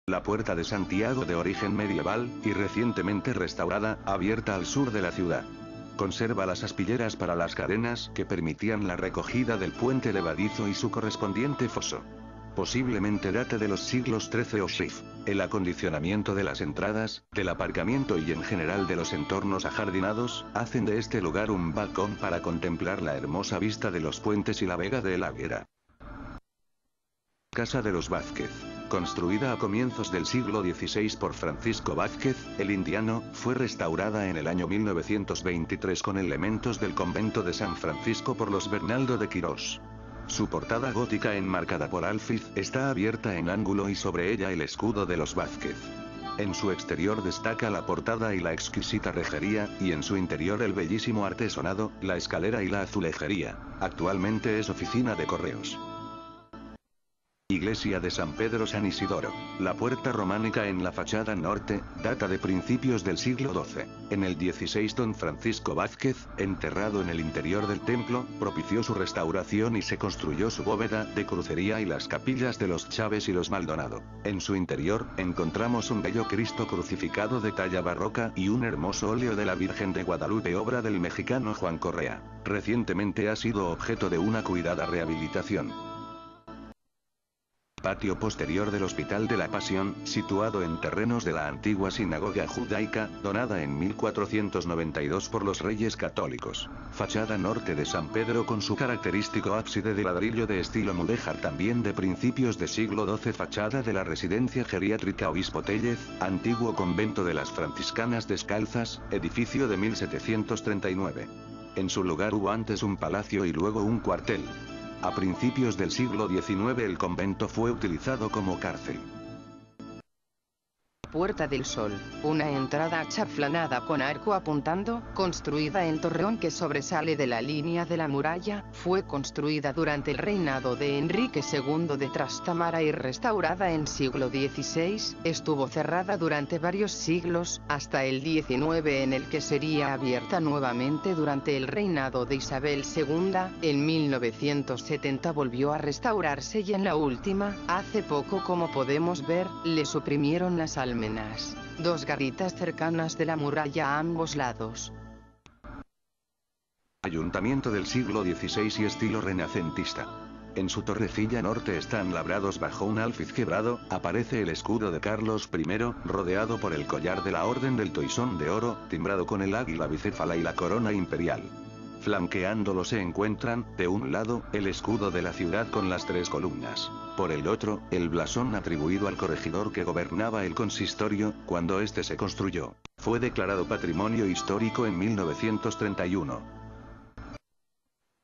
La Puerta de Santiago, de origen medieval, y recientemente restaurada, abierta al sur de la ciudad. Conserva las aspilleras para las cadenas que permitían la recogida del puente levadizo y su correspondiente foso. Posiblemente date de los siglos XIII o XIV. El acondicionamiento de las entradas, del aparcamiento y en general de los entornos ajardinados, hacen de este lugar un balcón para contemplar la hermosa vista de los puentes y la vega de El Águila. Casa de los Vázquez. Construida a comienzos del siglo XVI por Francisco Vázquez, el indiano, fue restaurada en el año 1923 con elementos del convento de San Francisco por los Bernaldo de Quirós. Su portada gótica enmarcada por alfiz está abierta en ángulo y sobre ella el escudo de los Vázquez. En su exterior destaca la portada y la exquisita rejería, y en su interior el bellísimo artesonado, la escalera y la azulejería. Actualmente es oficina de correos. Iglesia de San Pedro San Isidoro. La puerta románica en la fachada norte, data de principios del siglo XII. En el XVI don Francisco Vázquez, enterrado en el interior del templo, propició su restauración y se construyó su bóveda de crucería y las capillas de los Chávez y los Maldonado. En su interior, encontramos un bello Cristo crucificado de talla barroca y un hermoso óleo de la Virgen de Guadalupe, obra del mexicano Juan Correa. Recientemente ha sido objeto de una cuidada rehabilitación. Patio posterior del Hospital de la Pasión, situado en terrenos de la antigua sinagoga judaica, donada en 1492 por los Reyes Católicos. Fachada norte de San Pedro con su característico ábside de ladrillo de estilo mudéjar, también de principios de siglo XII. Fachada de la residencia geriátrica Obispo Tellez, antiguo convento de las franciscanas descalzas, edificio de 1739. En su lugar hubo antes un palacio y luego un cuartel. A principios del siglo XIX el convento fue utilizado como cárcel. Puerta del Sol, una entrada achaflanada con arco apuntando, construida en torreón que sobresale de la línea de la muralla, fue construida durante el reinado de Enrique II de Trastámara y restaurada en siglo XVI, estuvo cerrada durante varios siglos, hasta el XIX, en el que sería abierta nuevamente durante el reinado de Isabel II, en 1970 volvió a restaurarse y en la última, hace poco como podemos ver, le suprimieron las almenas. Dos garritas cercanas de la muralla a ambos lados. Ayuntamiento del siglo XVI y estilo renacentista. En su torrecilla norte están labrados bajo un alfiz quebrado, aparece el escudo de Carlos I, rodeado por el collar de la Orden del Toisón de Oro, timbrado con el águila bicéfala y la corona imperial. Flanqueándolo se encuentran, de un lado, el escudo de la ciudad con las 3 columnas. Por el otro, el blasón atribuido al corregidor que gobernaba el consistorio, cuando este se construyó. Fue declarado Patrimonio Histórico en 1931.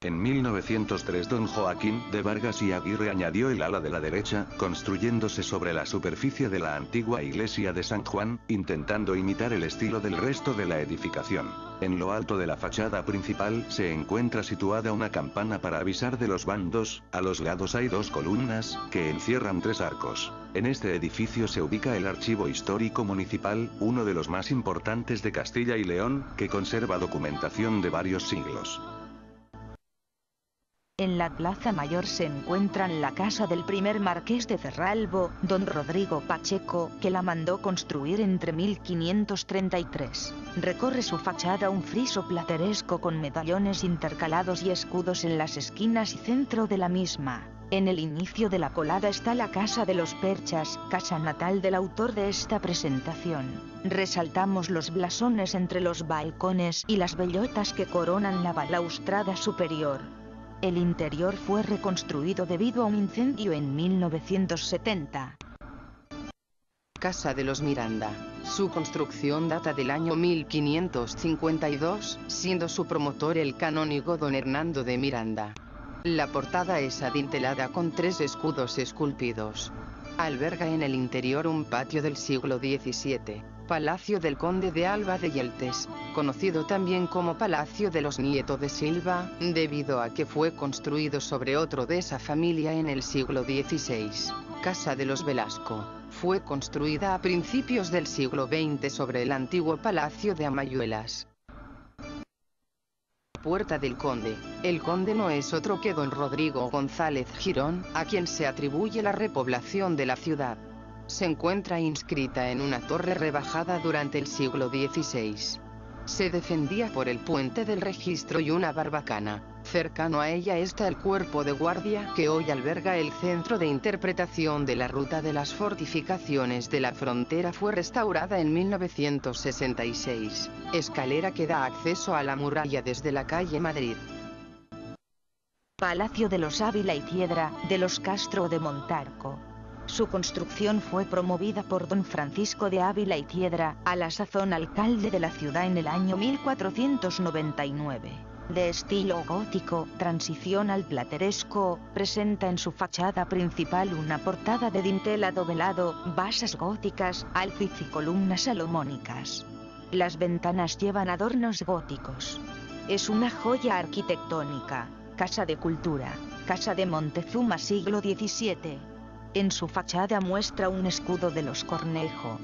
En 1903 don Joaquín de Vargas y Aguirre añadió el ala de la derecha, construyéndose sobre la superficie de la antigua iglesia de San Juan, intentando imitar el estilo del resto de la edificación. En lo alto de la fachada principal se encuentra situada una campana para avisar de los bandos, a los lados hay 2 columnas, que encierran 3 arcos. En este edificio se ubica el Archivo Histórico Municipal, uno de los más importantes de Castilla y León, que conserva documentación de varios siglos. En la Plaza Mayor se encuentran la casa del primer marqués de Cerralbo, don Rodrigo Pacheco, que la mandó construir entre 1533. Recorre su fachada un friso plateresco con medallones intercalados y escudos en las esquinas y centro de la misma. En el inicio de la colada está la Casa de los Perchas, casa natal del autor de esta presentación. Resaltamos los blasones entre los balcones y las bellotas que coronan la balaustrada superior. El interior fue reconstruido debido a un incendio en 1970. Casa de los Miranda. Su construcción data del año 1552, siendo su promotor el canónigo don Hernando de Miranda. La portada es adintelada con 3 escudos esculpidos. Alberga en el interior un patio del siglo XVII, Palacio del Conde de Alba de Yeltes, conocido también como Palacio de los Nieto de Silva, debido a que fue construido sobre otro de esa familia en el siglo XVI. Casa de los Velasco. Fue construida a principios del siglo XX sobre el antiguo Palacio de Amayuelas. Puerta del Conde. El conde no es otro que don Rodrigo González Girón, a quien se atribuye la repoblación de la ciudad. Se encuentra inscrita en una torre rebajada durante el siglo XVI. Se defendía por el puente del registro y una barbacana. Cercano a ella está el cuerpo de guardia que hoy alberga el centro de interpretación de la ruta de las fortificaciones de la frontera. Fue restaurada en 1966. Escalera que da acceso a la muralla desde la calle Madrid. Palacio de los Ávila y Piedra, de los Castro de Montarco. Su construcción fue promovida por don Francisco de Ávila y Piedra, a la sazón alcalde de la ciudad en el año 1499. De estilo gótico, transición al plateresco, presenta en su fachada principal una portada de dintel adovelado, basas góticas, alfiz y columnas salomónicas. Las ventanas llevan adornos góticos. Es una joya arquitectónica. Casa de Cultura, Casa de Montezuma siglo XVII. En su fachada muestra un escudo de los Cornejo.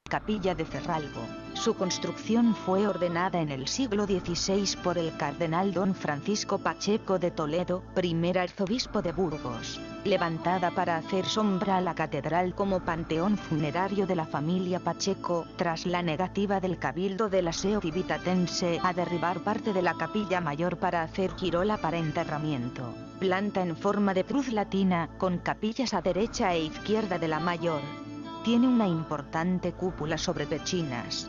Capilla de Cerralbo. Su construcción fue ordenada en el siglo XVI por el cardenal don Francisco Pacheco de Toledo, primer arzobispo de Burgos, levantada para hacer sombra a la catedral como panteón funerario de la familia Pacheco, tras la negativa del Cabildo de la Seo Civitatense a derribar parte de la capilla mayor para hacer girola para enterramiento. Planta en forma de cruz latina, con capillas a derecha e izquierda de la mayor. Tiene una importante cúpula sobre pechinas.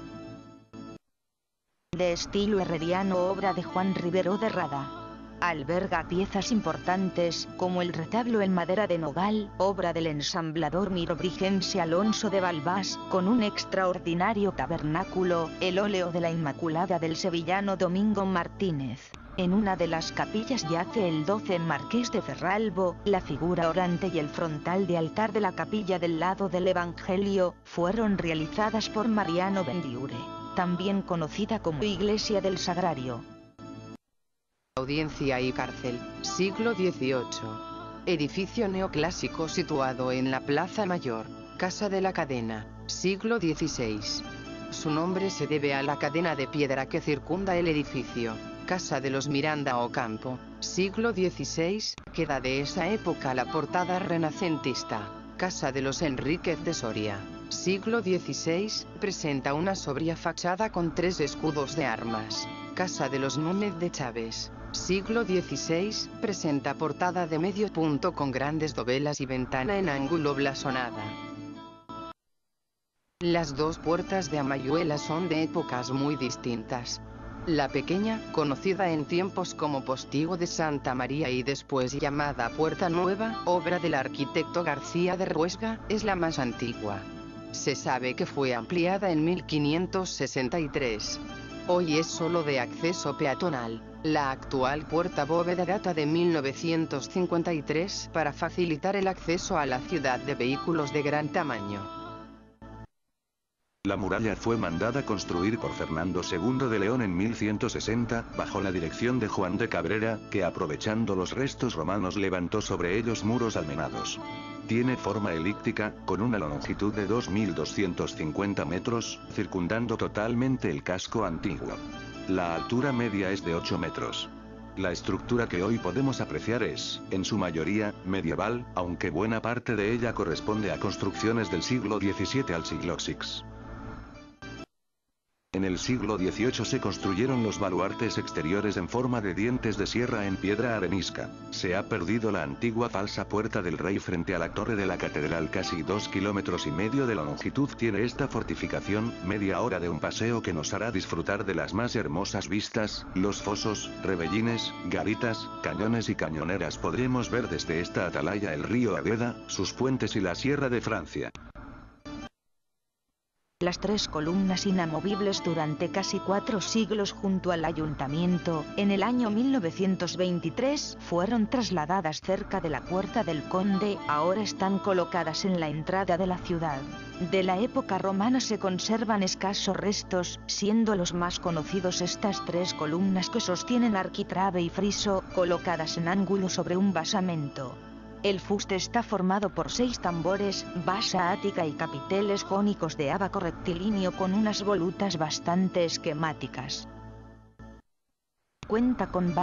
De estilo herreriano, obra de Juan Ribero de Rada. Alberga piezas importantes, como el retablo en madera de nogal, obra del ensamblador mirobrigense Alonso de Balbás, con un extraordinario tabernáculo, el óleo de la Inmaculada del sevillano Domingo Martínez. En una de las capillas yace el 12 Marqués de Cerralbo, la figura orante y el frontal de altar de la capilla del lado del Evangelio, fueron realizadas por Mariano Bendiure, también conocida como Iglesia del Sagrario. Audiencia y cárcel, siglo XVIII. Edificio neoclásico situado en la Plaza Mayor, Casa de la Cadena, siglo XVI. Su nombre se debe a la cadena de piedra que circunda el edificio. Casa de los Miranda Ocampo, siglo XVI, queda de esa época la portada renacentista. Casa de los Enríquez de Soria, siglo XVI, presenta una sobria fachada con 3 escudos de armas. Casa de los Núñez de Chaves, siglo XVI, presenta portada de medio punto con grandes dovelas y ventana en ángulo blasonada. Las dos puertas de Amayuela son de épocas muy distintas. La pequeña, conocida en tiempos como Postigo de Santa María y después llamada Puerta Nueva, obra del arquitecto García de Ruesga, es la más antigua. Se sabe que fue ampliada en 1563. Hoy es solo de acceso peatonal. La actual puerta bóveda data de 1953 para facilitar el acceso a la ciudad de vehículos de gran tamaño. La muralla fue mandada construir por Fernando II de León en 1160, bajo la dirección de Juan de Cabrera, que aprovechando los restos romanos levantó sobre ellos muros almenados. Tiene forma elíptica, con una longitud de 2.250 metros, circundando totalmente el casco antiguo. La altura media es de 8 metros. La estructura que hoy podemos apreciar es, en su mayoría, medieval, aunque buena parte de ella corresponde a construcciones del siglo XVII al siglo VI. En el siglo XVIII se construyeron los baluartes exteriores en forma de dientes de sierra en piedra arenisca. Se ha perdido la antigua falsa Puerta del Rey frente a la torre de la catedral. Casi 2,5 kilómetros de longitud tiene esta fortificación, media hora de un paseo que nos hará disfrutar de las más hermosas vistas, los fosos, rebellines, garitas, cañones y cañoneras. Podremos ver desde esta atalaya el río Agueda, sus puentes y la Sierra de Francia. Las 3 columnas inamovibles durante casi 4 siglos junto al ayuntamiento, en el año 1923, fueron trasladadas cerca de la Puerta del Conde, ahora están colocadas en la entrada de la ciudad. De la época romana se conservan escasos restos, siendo los más conocidos estas 3 columnas que sostienen arquitrabe y friso, colocadas en ángulo sobre un basamento. El fuste está formado por 6 tambores, basa ática y capiteles jónicos de ábaco rectilíneo con unas volutas bastante esquemáticas. Cuenta con